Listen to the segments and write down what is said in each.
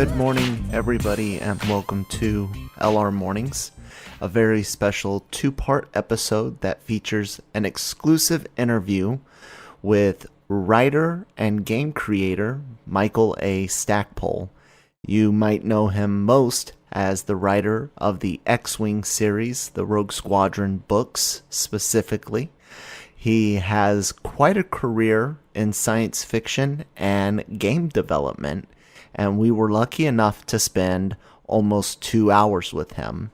Good morning, everybody, and welcome to LRMornings, a very special two-part episode that features an exclusive interview with writer and game creator Michael A. Stackpole. You might know him most as the writer of the X-Wing series, the Rogue Squadron books specifically. He has quite a career in science fiction and game development, and we were lucky enough to spend almost 2 hours with him.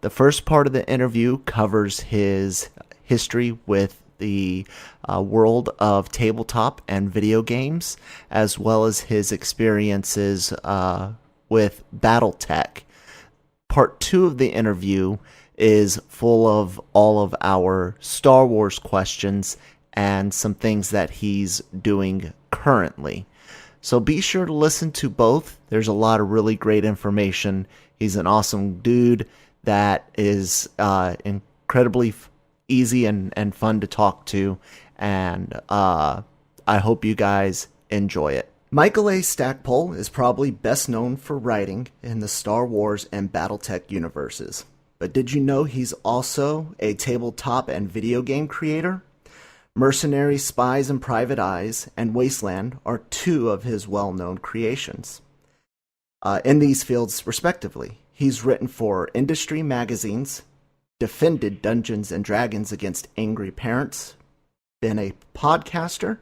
The first part of the interview covers his history with the world of tabletop and video games, as well as his experiences with Battletech. Part 2 of the interview is full of all of our Star Wars questions and some things that he's doing currently. So be sure to listen to both. There's a lot of really great information. He's an awesome dude that is incredibly easy and fun to talk to, and I hope you guys enjoy it. Michael A. Stackpole is probably best known for writing in the Star Wars and Battletech universes. But did you know he's also a tabletop and video game creator? Mercenary Spies and Private Eyes and Wasteland are two of his well-known creations. In these fields, respectively, he's written for industry magazines, defended Dungeons and Dragons against angry parents, been a podcaster,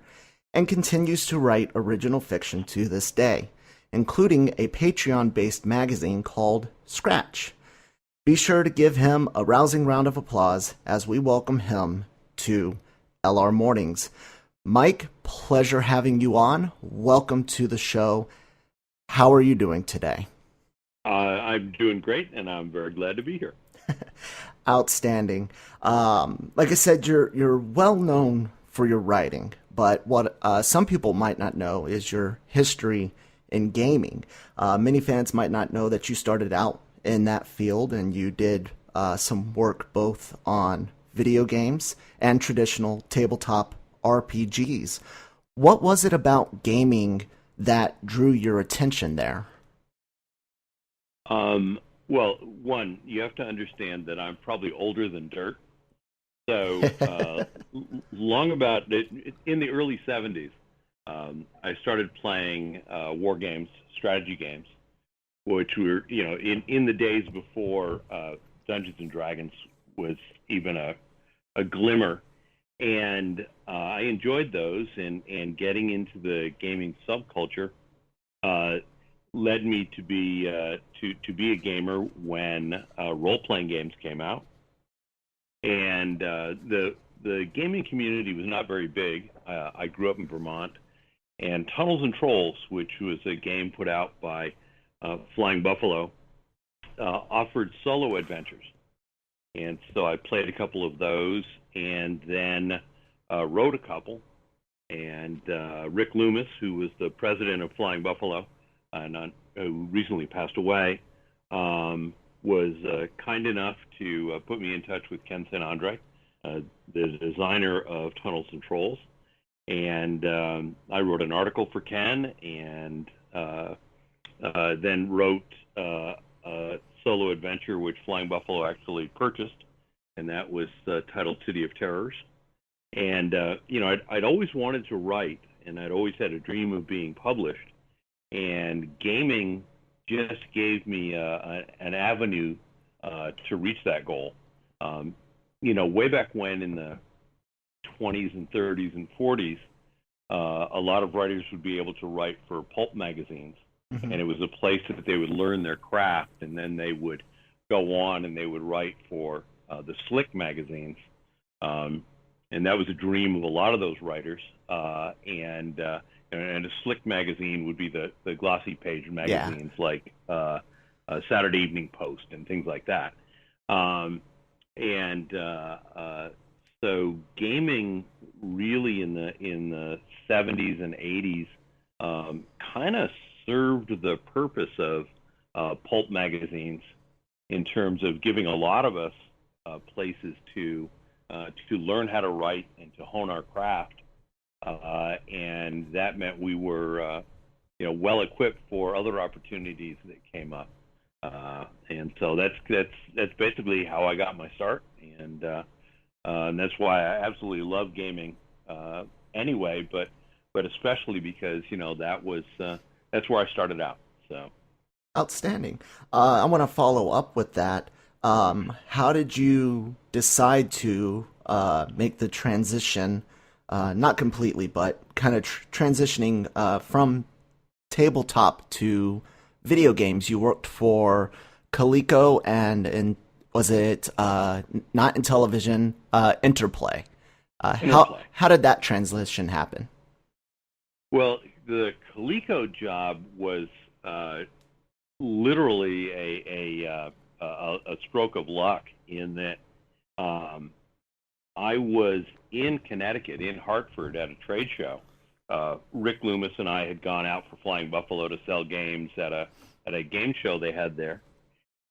and continues to write original fiction to this day, including a Patreon-based magazine called Scratch. Be sure to give him a rousing round of applause as we welcome him to LRMornings. Mike, pleasure having you on. Welcome to the show. How are you doing today? I'm doing great, and I'm very glad to be here. Outstanding. Like I said, you're well known for your writing, but what some people might not know is your history in gaming. Many fans might not know that you started out in that field and you did some work both on video games and traditional tabletop RPGs. What was it about gaming that drew your attention there? Well, one, you have to understand that I'm probably older than dirt. So long about it, in the early 70s, I started playing war games, strategy games, which were, in the days before Dungeons and Dragons was even a glimmer. And I enjoyed those, and getting into the gaming subculture led me to be a gamer when role-playing games came out. And the gaming community was not very big. I grew up in Vermont, and Tunnels and Trolls, which was a game put out by Flying Buffalo, offered solo adventures. And so I played a couple of those, and then wrote a couple. And Rick Loomis, who was the president of Flying Buffalo, and who recently passed away, was kind enough to put me in touch with Ken St. Andre, the designer of Tunnels and Trolls. And I wrote an article for Ken, and then wrote a solo adventure which Flying Buffalo actually purchased, and that was titled City of Terrors. And I'd always wanted to write, and I'd always had a dream of being published, and gaming just gave me an avenue to reach that goal. Way back when, in the 20s and 30s and 40s, a lot of writers would be able to write for pulp magazines. Mm-hmm. And it was a place that they would learn their craft, and then they would go on and they would write for the slick magazines. And that was a dream of a lot of those writers. And a slick magazine would be the glossy page magazines, yeah, like Saturday Evening Post and things like that. So gaming really in the 70s and 80s kind of served the purpose of pulp magazines in terms of giving a lot of us places to learn how to write and to hone our craft. And that meant we were well equipped for other opportunities that came up. And so that's basically how I got my start, and that's why I absolutely love gaming anyway. But especially because that's where I started out. So Outstanding. I want to follow up with that. How did you decide to make the transition, not completely, but kind of transitioning from tabletop to video games? You worked for Coleco and was it not in television, Interplay? Interplay. How did that transition happen? Well, the Coleco job was literally a stroke of luck in that I was in Connecticut, in Hartford, at a trade show. Rick Loomis and I had gone out for Flying Buffalo to sell games at a game show they had there,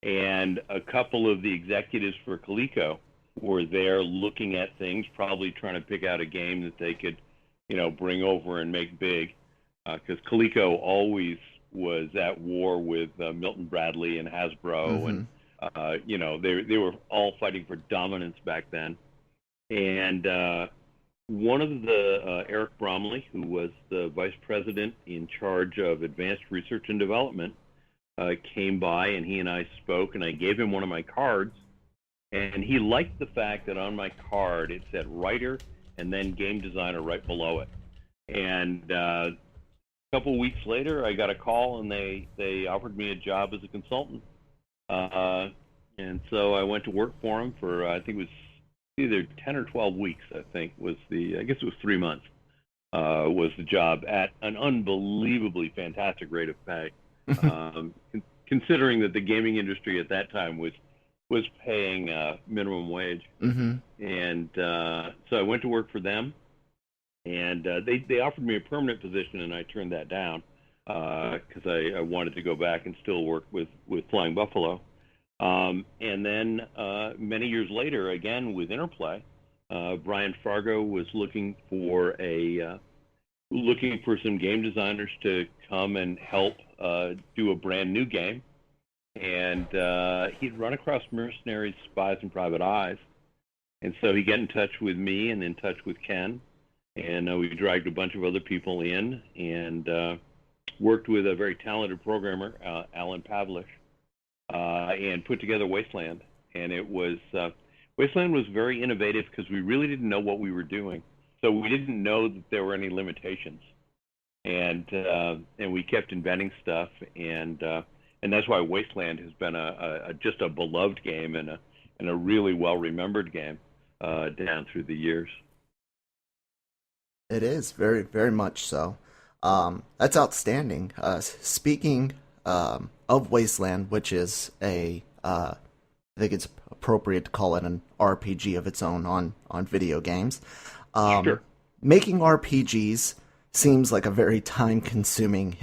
and a couple of the executives for Coleco were there looking at things, probably trying to pick out a game that they could, bring over and make big, because Coleco always was at war with Milton Bradley and Hasbro, and they were all fighting for dominance back then. And one of the Eric Bromley, who was the vice president in charge of advanced research and development, came by, and he and I spoke, and I gave him one of my cards, and he liked the fact that on my card it said writer and then game designer right below it. And a couple of weeks later, I got a call, and they offered me a job as a consultant. And so I went to work for him for, I think it was either 10 or 12 weeks, I guess it was 3 months, was the job, at an unbelievably fantastic rate of pay. Considering that the gaming industry at that time was paying minimum wage. And so I went to work for them, and they offered me a permanent position, and I turned that down because I wanted to go back and still work with Flying Buffalo. And then many years later, again with Interplay, Brian Fargo was looking for some game designers to come and help do a brand new game. And he'd run across Mercenaries, Spies, and Private Eyes. And so he got in touch with me and in touch with Ken. And we dragged a bunch of other people in and worked with a very talented programmer, Alan Pavlish, and put together Wasteland. And Wasteland was very innovative because we really didn't know what we were doing. So we didn't know that there were any limitations. And we kept inventing stuff, and that's why Wasteland has been just a beloved game and a really well-remembered game down through the years. It is very, very much so. That's outstanding. Speaking of Wasteland, which is I think it's appropriate to call it an RPG of its own on video games. Sure. Making RPGs seems like a very time-consuming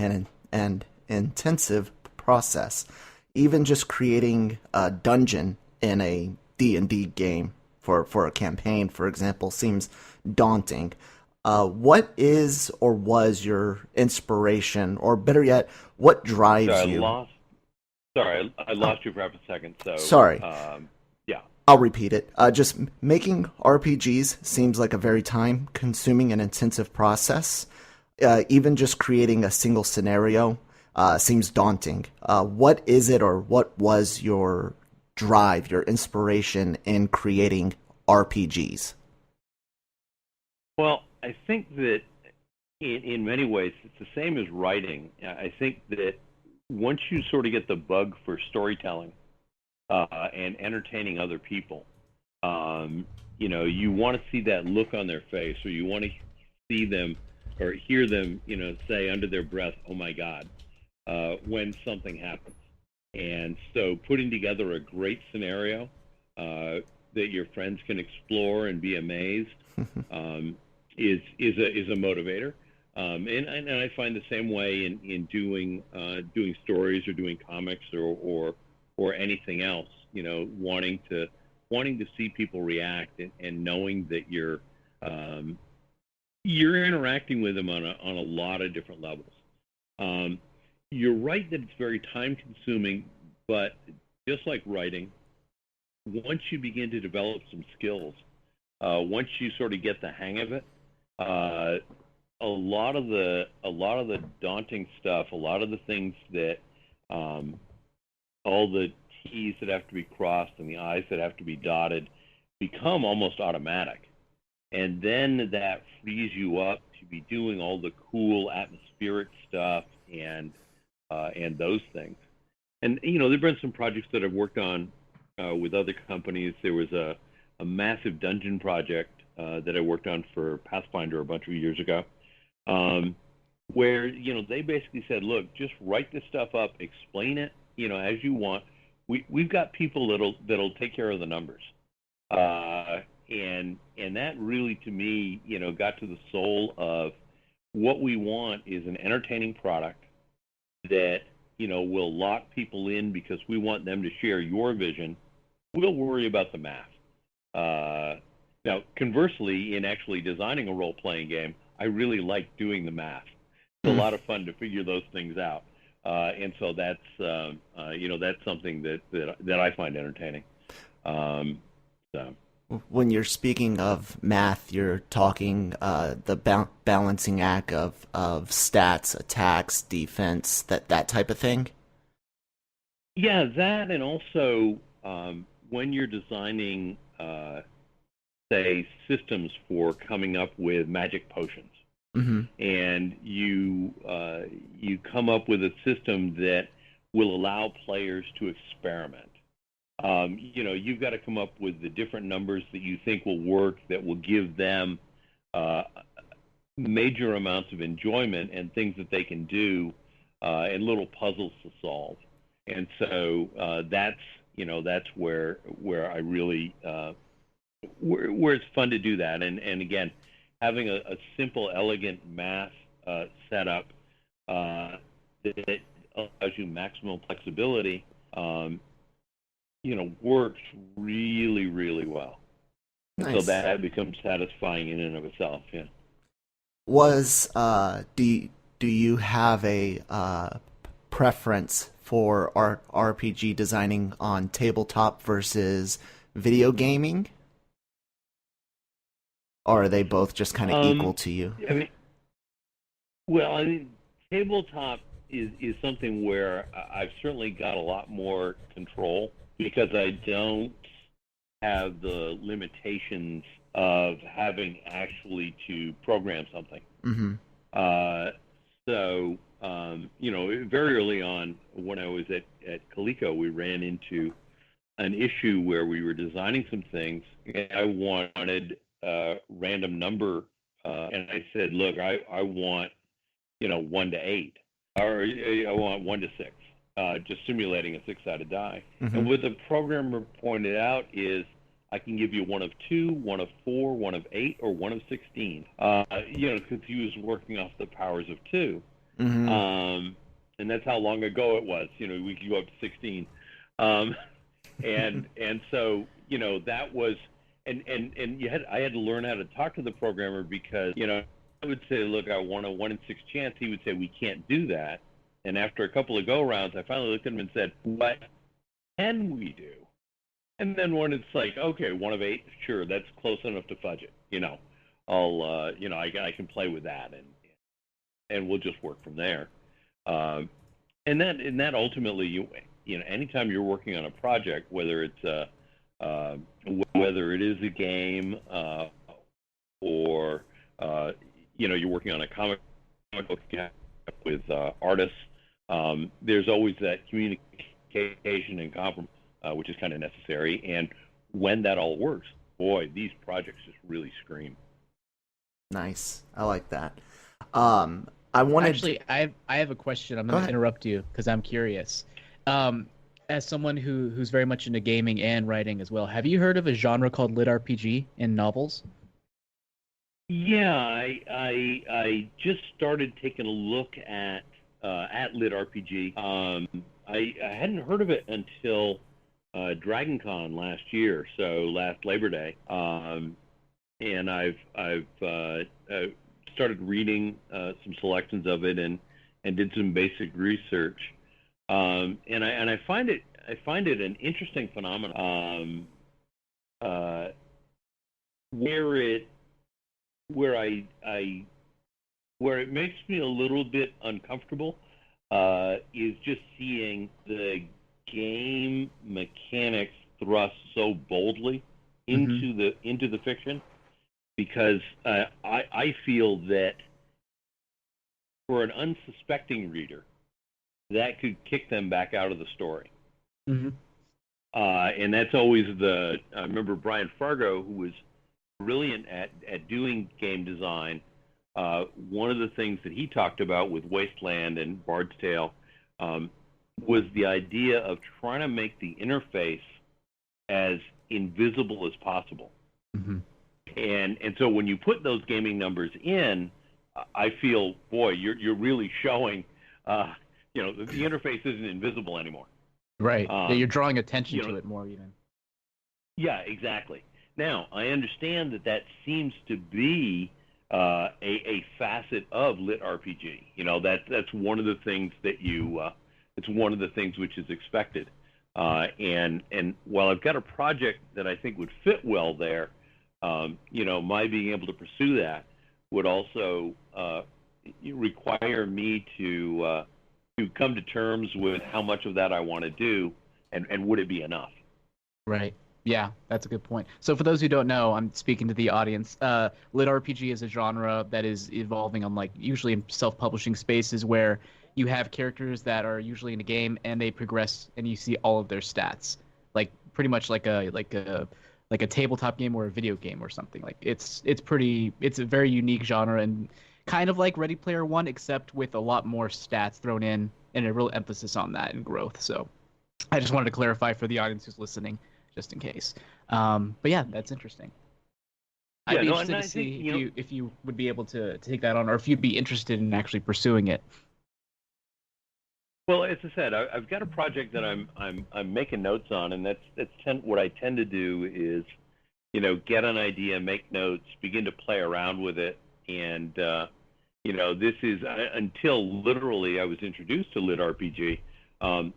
and intensive process. Even just creating a dungeon in a D&D game for a campaign, for example, seems daunting. What is or was your inspiration, or better yet, what drives you? I lost you for half a second. So sorry. Yeah. I'll repeat it. Just making RPGs seems like a very time-consuming and intensive process. Even just creating a single scenario seems daunting. What is it, or what was your drive, your inspiration in creating RPGs? Well, I think that in many ways it's the same as writing. I think that once you sort of get the bug for storytelling and entertaining other people, you want to see that look on their face, or you want to see them or hear them, say under their breath, "Oh my God," when something happens. And so putting together a great scenario that your friends can explore and be amazed is a motivator. And I find the same way in doing stories or doing comics or anything else. Wanting to see people react and knowing that you're interacting with them on a lot of different levels. You're right that it's very time consuming, but just like writing, once you begin to develop some skills, once you sort of get the hang of it, uh, a lot of the daunting stuff, a lot of the things that um, all the T's that have to be crossed and the I's that have to be dotted become almost automatic. And then that frees you up to be doing all the cool atmospheric stuff and those things. And there've been some projects that I've worked on with other companies. There was a massive dungeon project that I worked on for Pathfinder a bunch of years ago, um, where they basically said, "Look, just write this stuff up, explain it, as you want. We've got people that'll take care of the numbers." And that really, to me, got to the soul of what we want is an entertaining product that will lock people in because we want them to share your vision. We'll worry about the math. Now, conversely, in actually designing a role-playing game, I really like doing the math. It's a lot of fun to figure those things out, and so that's something that I find entertaining. So. When you're speaking of math, you're talking the balancing act of stats, attacks, defense, that type of thing? Yeah, that, and also when you're designing, say, systems for coming up with magic potions, and you come up with a system that will allow players to experiment. You've got to come up with the different numbers that you think will work, that will give them major amounts of enjoyment and things that they can do, and little puzzles to solve. And so that's where I really where it's fun to do that. And again, having a simple, elegant math setup that allows you maximum flexibility. Works really, really well. Nice. So that becomes satisfying in and of itself. Yeah. Do you have a preference for RPG designing on tabletop versus video gaming? Or are they both just kind of equal to you? I mean, tabletop is something where I've certainly got a lot more control, because I don't have the limitations of having actually to program something. So, very early on when I was at Coleco, we ran into an issue where we were designing some things, and I wanted random number, and I said, "Look, I want 1 to 8, or I want 1 to 6." Just simulating a 6-sided die. And what the programmer pointed out is, I can give you 1 of 2, 1 of 4, 1 of 8, or 1 of 16. Because he was working off the powers of 2. And that's how long ago it was. We could go up to 16. And so that was, and I had to learn how to talk to the programmer, because I would say, "Look, I want a 1 in 6 chance." He would say, "We can't do that." And after a couple of go-rounds, I finally looked at him and said, "What can we do?" And then when it's like, "Okay, 1 of 8, sure, that's close enough to fudge it. I'll, I can play with that, and we'll just work from there." And that ultimately, anytime you're working on a project, whether it's whether it is a game, or you're working on a comic book with artists, there's always that communication and compromise, which is kind of necessary. And when that all works, boy, these projects just really scream. Nice. I like that. I wanted Actually, I have a question. I'm going to interrupt you because I'm curious. As someone who's very much into gaming and writing as well, have you heard of a genre called lit RPG in novels? Yeah, I just started taking a look at lit RPG. I hadn't heard of it until DragonCon last year, so last Labor Day, and I've started reading some selections of it, and and did some basic research. And I find it an interesting phenomenon, where it where I where it makes me a little bit uncomfortable is just seeing the game mechanics thrust so boldly into the fiction, because I feel that for an unsuspecting reader, that could kick them back out of the story. And that's always I remember Brian Fargo, who was brilliant at doing game design. One of the things that he talked about with Wasteland and Bard's Tale was the idea of trying to make the interface as invisible as possible. And so when you put those gaming numbers in, I feel, boy, you're really showing, the interface isn't invisible anymore. Right. You're drawing attention to it more even. Yeah, exactly. Now, I understand that seems to be a facet of lit RPG. That's one of the things that it's one of the things which is expected. And while I've got a project that I think would fit well there, my being able to pursue that would also require me to come to terms with how much of that I want to do, and would it be enough? Right. Yeah, that's a good point. So for those who don't know, I'm speaking to the audience. Lit RPG is a genre that is evolving on usually in self-publishing spaces where you have characters that are usually in a game and they progress and you see all of their stats, pretty much like a tabletop game or a video game or something. It's a very unique genre, and kind of like Ready Player One, except with a lot more stats thrown in and a real emphasis on that and growth. So I just wanted to clarify for the audience who's listening, just in case. But yeah, that's interesting. I'd be interested to see if you would be able to take that on, or if you'd be interested in actually pursuing it. Well, as I said, I've got a project that I'm making notes on, and what I tend to do is, get an idea, make notes, begin to play around with it, and this is until literally I was introduced to lit RPG.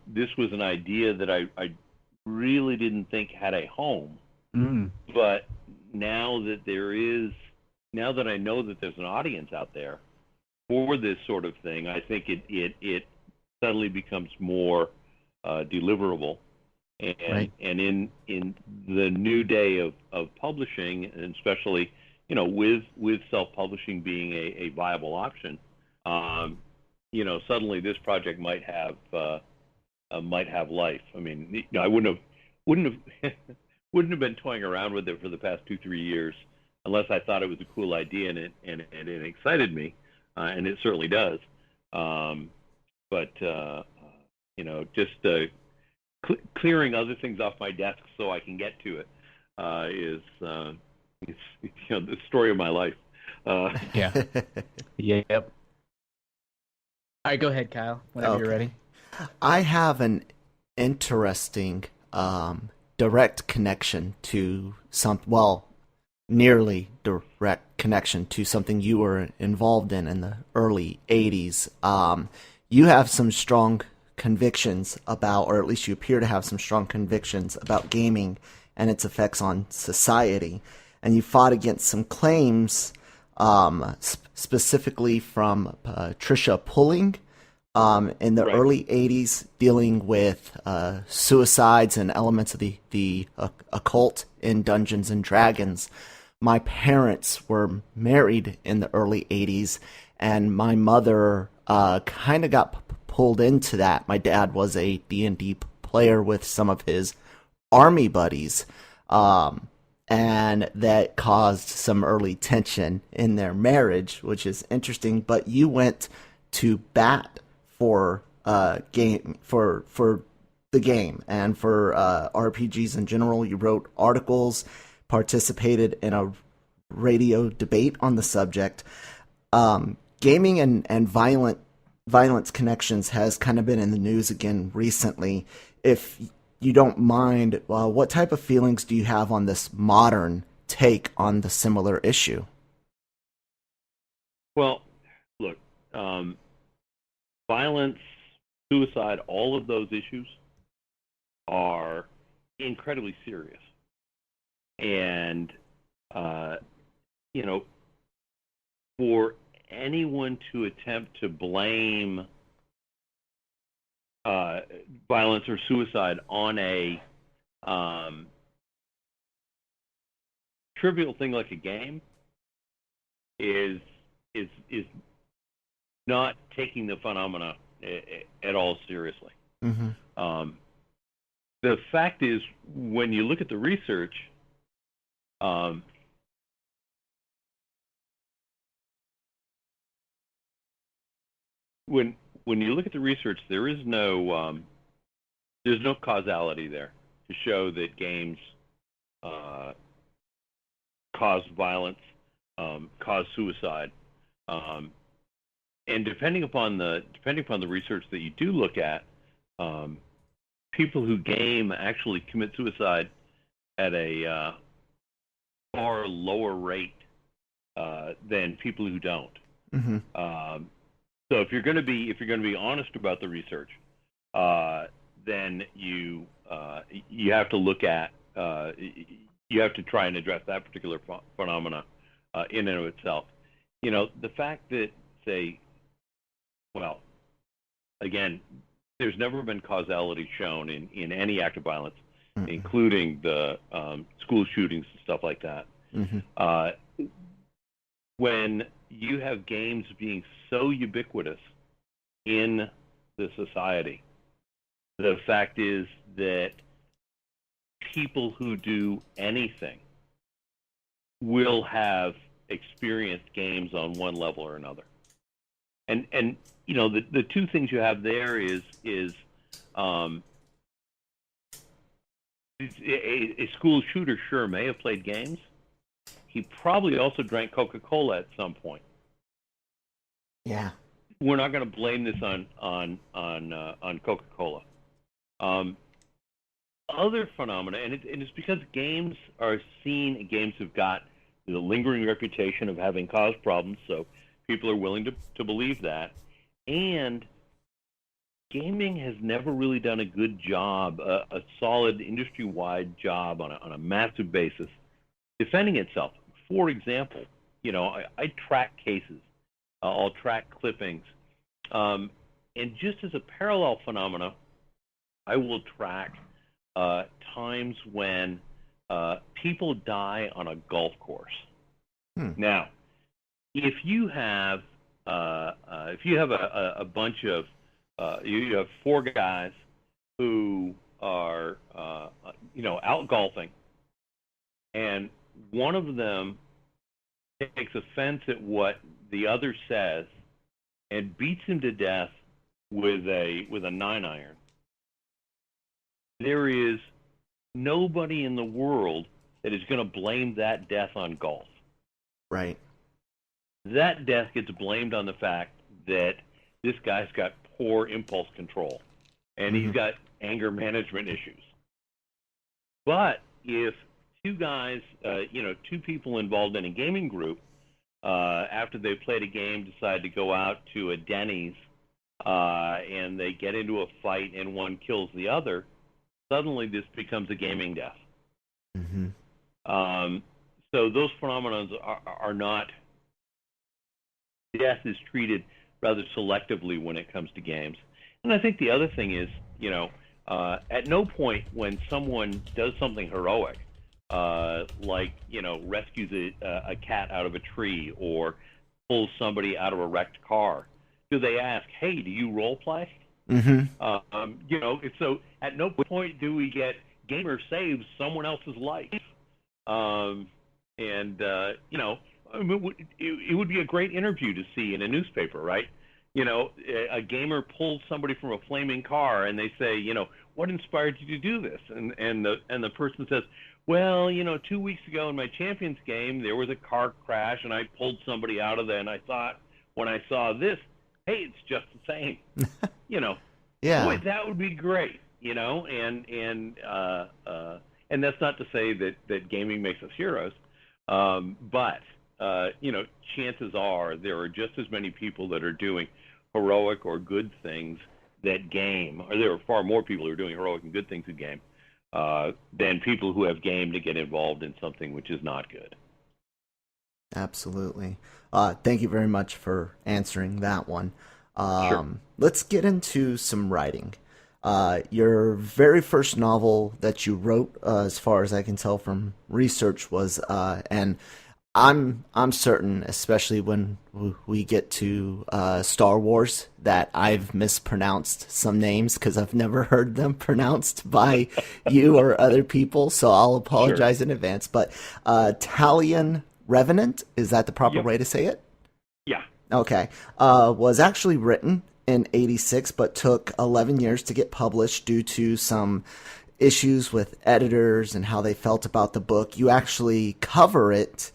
This was an idea that I really didn't think had a home, but now that I know that there's an audience out there for this sort of thing, I think it suddenly becomes more deliverable. And right. And in the new day of publishing, and especially with self-publishing being a viable option, suddenly this project might have life. I mean, I wouldn't have been toying around with it for the past 2-3 years unless I thought it was a cool idea and it excited me, and it certainly does. But just clearing other things off my desk so I can get to it is the story of my life. Yeah. Yep. All right, go ahead, Kyle, whenever you're ready. I have an interesting direct connection to nearly direct connection to something you were involved in the early 80s. You have some strong convictions about, or at least you appear to have some strong convictions about gaming and its effects on society. And you fought against some claims, specifically from Tricia Pulling, in the early 80s, dealing with suicides and elements of the occult in Dungeons and Dragons. My parents were married in the early 80s, and my mother kind of got pulled into that. My dad was a D&D player with some of his army buddies, and that caused some early tension in their marriage, which is interesting. But you went to bat for the game and for RPGs in general. You wrote articles, participated in a radio debate on the subject. Gaming and violence connections has kind of been in the news again recently. If you don't mind, what type of feelings do you have on this modern take on the similar issue? Well, look, violence, suicide, all of those issues are incredibly serious. And, for anyone to attempt to blame violence or suicide on a trivial thing like a game is not taking the phenomena at all seriously. Mm-hmm. The fact is, when you look at the research, when you look at the research, there's no causality there to show that games cause violence, cause suicide, and depending upon the research that you do look at, people who game actually commit suicide at a far lower rate than people who don't. Mm-hmm. So if you're going to be honest about the research, then you have to look at you have to try and address that particular phenomena in and of itself. The fact that, say, well, again, there's never been causality shown in any act of violence, mm-hmm. including the school shootings and stuff like that. Mm-hmm. When you have games being so ubiquitous in the society, the fact is that people who do anything will have experienced games on one level or another. And the two things you have there is a school shooter sure may have played games. He probably also drank Coca-Cola at some point. Yeah. We're not going to blame this on Coca-Cola. Other phenomena, and it's because games are seen. Games have got the lingering reputation of having caused problems, so people are willing to believe that. And gaming has never really done a good job, a solid industry-wide job on a massive basis, defending itself. For example, I track cases. I'll track clippings. And just as a parallel phenomena, I will track times when people die on a golf course. Now, if you have a bunch of you have four guys who are out golfing, and one of them takes offense at what the other says and beats him to death with a 9-iron. There is nobody in the world that is going to blame that death on golf. Right. That death gets blamed on the fact that this guy's got poor impulse control and mm-hmm. he's got anger management issues. But if two guys, two people involved in a gaming group, after they played a game, decide to go out to a Denny's and they get into a fight and one kills the other, suddenly this becomes a gaming death. Mm-hmm. So those phenomena are not. Death is treated rather selectively when it comes to games. And I think the other thing is, at no point when someone does something heroic, like rescues a cat out of a tree or pulls somebody out of a wrecked car, do they ask, "Hey, do you role play?" Mm-hmm. So at no point do we get gamer saves someone else's life. It would be a great interview to see in a newspaper, right? A gamer pulls somebody from a flaming car, and they say, what inspired you to do this? And the person says, well, 2 weeks ago in my Champions game, there was a car crash, and I pulled somebody out of there, and I thought, when I saw this, hey, it's just the same. Yeah. Boy, that would be great. And that's not to say that gaming makes us heroes, but chances are there are just as many people that are doing heroic or good things that game, or there are far more people who are doing heroic and good things in game than people who have game to get involved in something which is not good. Absolutely. Thank you very much for answering that one. Sure. Let's get into some writing. Your very first novel that you wrote, as far as I can tell from research, was and I'm certain, especially when we get to Star Wars, that I've mispronounced some names because I've never heard them pronounced by you or other people. So I'll Sure. apologize in advance. But Talion Revenant, is that the proper Yep. way to say it? Yeah. Okay. Was actually written in '86, but took 11 years to get published due to some issues with editors and how they felt about the book. You actually cover it,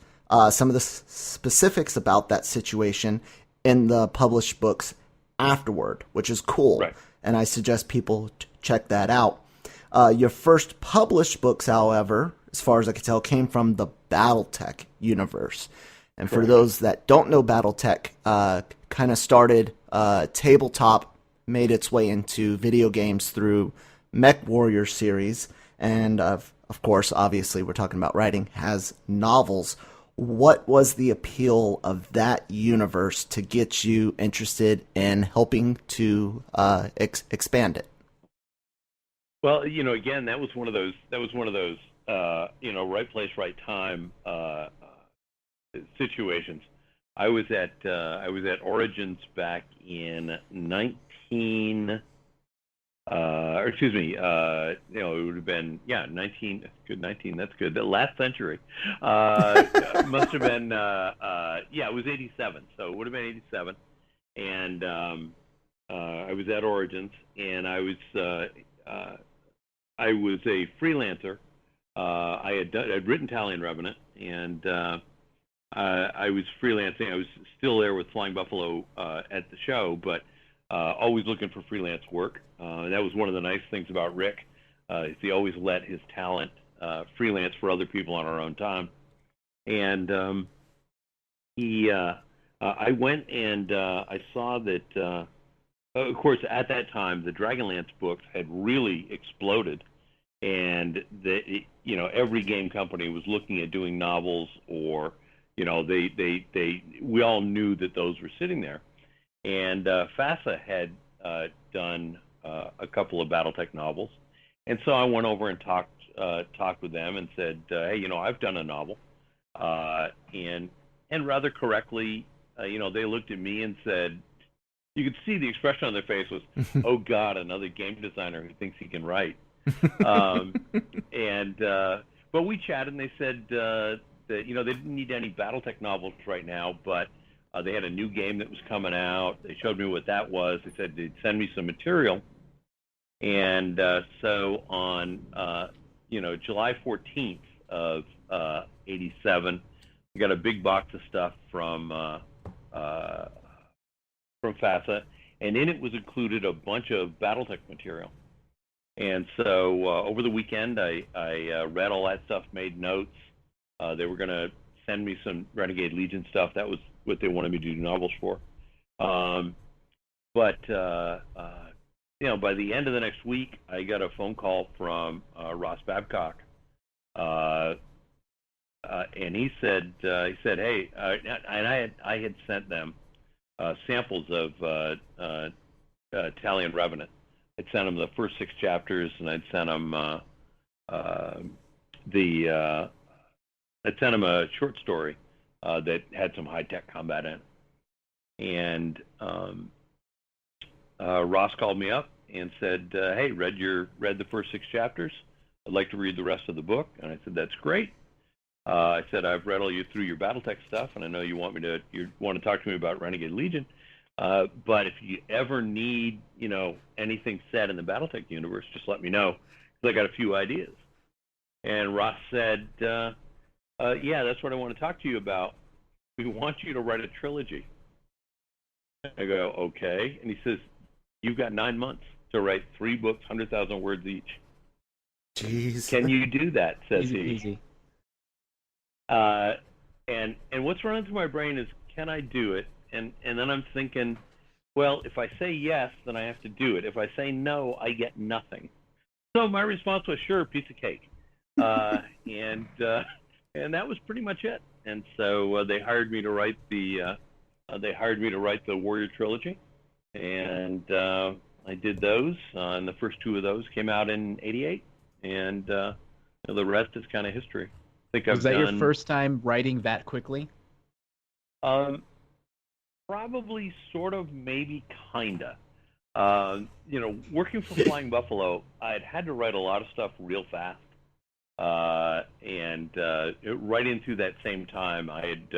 some of the specifics about that situation in the published books afterward, which is cool. Right. And I suggest people check that out. Your first published books, however, as far as I can tell, came from the Battletech universe. And for those that don't know Battletech, kind of started tabletop, made its way into video games through Mech Warrior series, and of course, obviously, we're talking about writing, has novels. What was the appeal of that universe to get you interested in helping to expand it? Well, again, that was one of those. Right place, right time situations. I was at Origins back in 19. Or excuse me, it would have been 19. Good 19. That's good. The last century must have been it was 87. So it would have been 87, and I was at Origins, and I was a freelancer. I'd written Talion Revenant, and I was freelancing. I was still there with Flying Buffalo at the show, but always looking for freelance work. That was one of the nice things about Rick. Is he always let his talent freelance for other people on our own time. And I went and I saw that, of course, at that time, the Dragonlance books had really exploded. And every game company was looking at doing novels, or we all knew that those were sitting there. And FASA had done a couple of Battletech novels, and so I went over and talked with them and said, hey, I've done a novel, and rather correctly, they looked at me and said, you could see the expression on their face was, oh God, another game designer who thinks he can write. But we chatted, and they said that they didn't need any Battletech novels right now, but they had a new game that was coming out. They showed me what that was. They said they'd send me some material. And so on, July 14th of '87, we got a big box of stuff from FASA, and in it was included a bunch of Battletech material. And so over the weekend, I read all that stuff, made notes. They were going to send me some Renegade Legion stuff. That was what they wanted me to do novels for. But by the end of the next week, I got a phone call from Ross Babcock, and he said, hey, and I had sent them samples of Talion Revenant. I'd sent them the first 6 chapters, and I'd sent them a short story that had some high-tech combat in it. And Ross called me up and said, hey, read the first 6 chapters. I'd like to read the rest of the book. And I said, that's great. I said, I've read all you through your Battletech stuff, and I know you want to talk to me about Renegade Legion. But if you ever need, anything said in the Battletech universe, just let me know, because I got a few ideas. And Ross said, yeah, that's what I want to talk to you about. We want you to write a trilogy. I go, okay. And he says, you've got 9 months to write 3 books, 100,000 words each. Jeez. Can you do that? Says Easy he. peasy. And what's running through my brain is, can I do it? And then I'm thinking, Well, if I say yes, then I have to do it. If I say no, I get nothing. So my response was, sure, piece of cake. And that was pretty much it. And so they hired me to write the Warrior trilogy, and I did those. And the first two of those came out in '88, and the rest is kind of history. I think Was that your first time writing that quickly? Probably, sort of, maybe, kinda. Working for Flying Buffalo, I'd had to write a lot of stuff real fast. And right into that same time, I had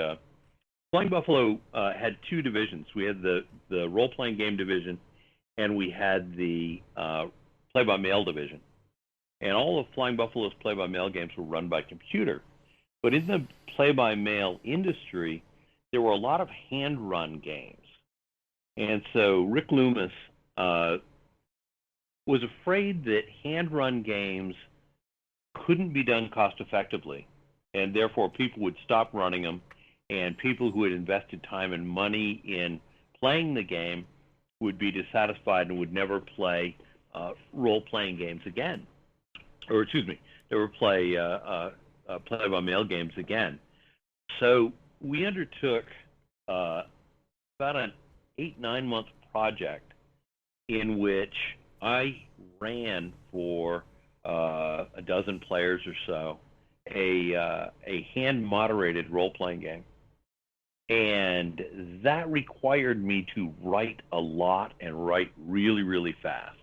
Flying Buffalo had two divisions. We had the role-playing game division, and we had the play-by-mail division. And all of Flying Buffalo's play-by-mail games were run by computer. But in the play-by-mail industry, there were a lot of hand-run games. And so Rick Loomis was afraid that hand-run games couldn't be done cost-effectively, and therefore people would stop running them, and people who had invested time and money in playing the game would be dissatisfied and would never play role-playing games again. Or, excuse me, never play play-by-mail games again. So we undertook about an 8-9 month project in which I ran for a dozen players or so a hand-moderated role-playing game. And that required me to write a lot and write really, really fast.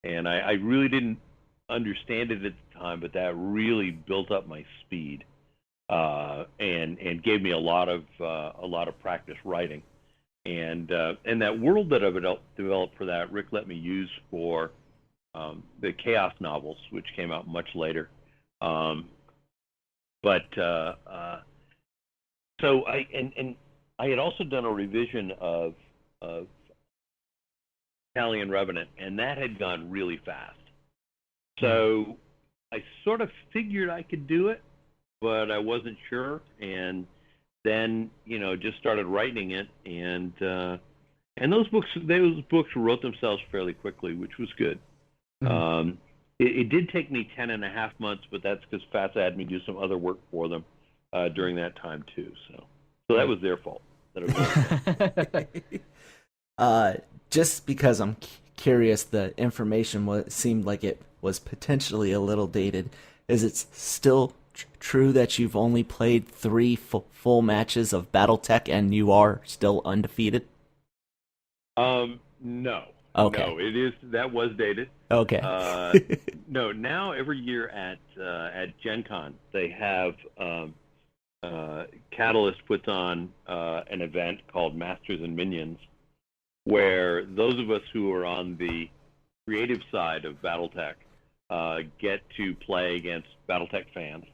And I really didn't understand it at the time, but that really built up my speed and gave me a lot of practice writing. And that world that I've developed for that, Rick let me use for the Chaos novels, which came out much later. So I had also done a revision of Italian Revenant, and that had gone really fast. So I sort of figured I could do it, but I wasn't sure, and then just started writing it, and those books wrote themselves fairly quickly, which was good. Mm-hmm. It did take me 10.5 months, but that's because FASA had me do some other work for them during that time too. So that was their fault. Just because I'm curious, the information seemed like it was potentially a little dated. Is it still true that you've only played 3 full matches of Battletech and you are still undefeated? No. Okay. No, that was dated. Okay. No, now every year at Gen Con, they have Catalyst puts on an event called Masters and Minions, where those of us who are on the creative side of Battletech get to play against Battletech fans.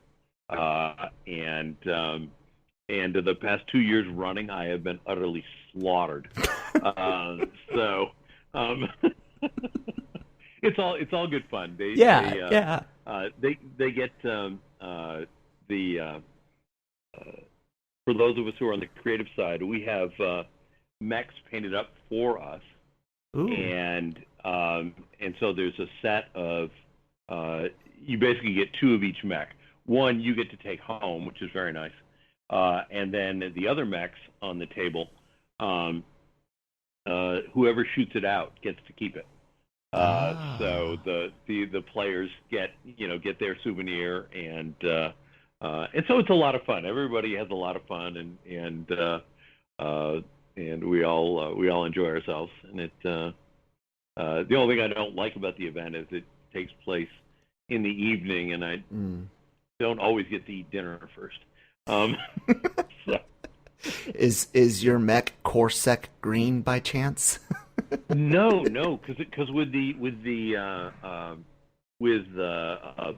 And the past 2 years running, I have been utterly slaughtered. It's all good fun. They get for those of us who are on the creative side, we have mechs painted up for us. Ooh. And so there's a set of you basically get 2 of each mech. One you get to take home, which is very nice, and then the other mechs on the table, whoever shoots it out gets to keep it. So the players get their souvenir, and so it's a lot of fun. Everybody has a lot of fun, and we all enjoy ourselves. And the only thing I don't like about the event is it takes place in the evening, and I don't always get to eat dinner first. So. Is your mech Corsair green by chance? No, because with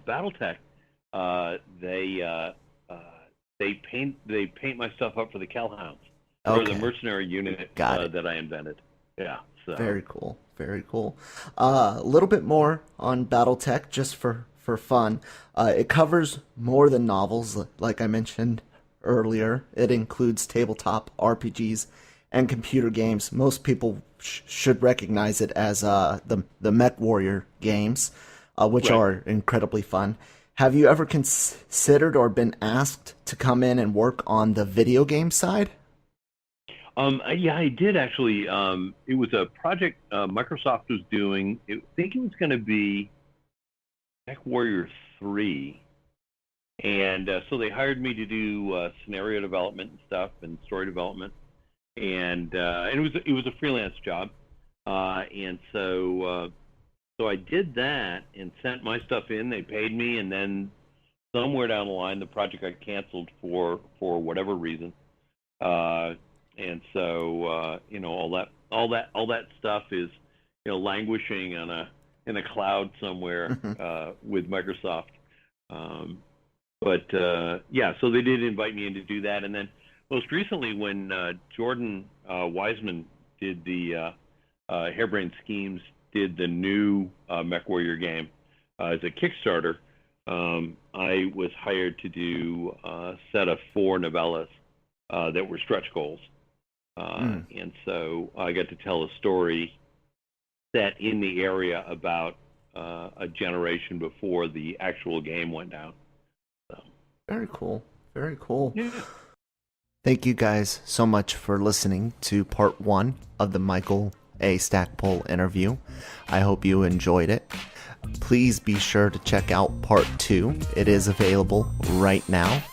Battletech, they paint my stuff up for the Kellhounds, or the mercenary unit that I invented. Yeah. So. Very cool. Very cool. A little bit more on Battletech, just for fun. It covers more than novels, like I mentioned earlier. It includes tabletop RPGs and computer games. Most people should recognize it as the Mech Warrior games, which Right. are incredibly fun. Have you ever considered or been asked to come in and work on the video game side? Yeah, I did actually. It was a project Microsoft was doing. I think it was going to be Mech Warrior 3. And so they hired me to do scenario development and stuff and story development. And it was a freelance job. And so I did that and sent my stuff in. They paid me, and then somewhere down the line, the project got canceled for whatever reason. And so all that stuff is languishing in a cloud somewhere with Microsoft. But yeah, so they did invite me in to do that, and then most recently when Jordan Wiseman did the Harebrained Schemes did the new Mech Warrior game as a Kickstarter, I was hired to do a set of 4 novellas that were stretch goals. And so I got to tell a story set in the area about a generation before the actual game went down. So. Very cool. Very cool. Yeah. Thank you guys so much for listening to part 1 of the Michael A. Stackpole interview. I hope you enjoyed it. Please be sure to check out part 2. It is available right now,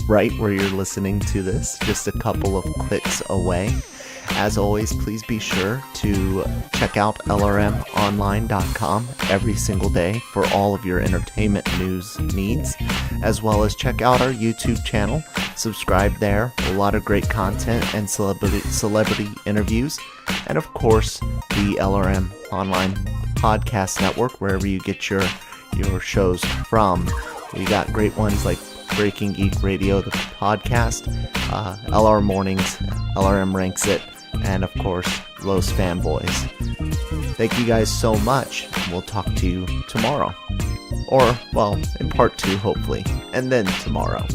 right where you're listening to this, just a couple of clicks away. As always, please be sure to check out LRMonline.com every single day for all of your entertainment news needs, as well as check out our YouTube channel. Subscribe there, a lot of great content and celebrity interviews, and of course, the LRM Online Podcast Network, wherever you get your shows from. We got great ones like Breaking Geek Radio, the podcast, LR Mornings, LRM Ranks It, and of course, Los Fanboys. Thank you guys so much. We'll talk to you tomorrow. Or, well, in part 2, hopefully. And then tomorrow.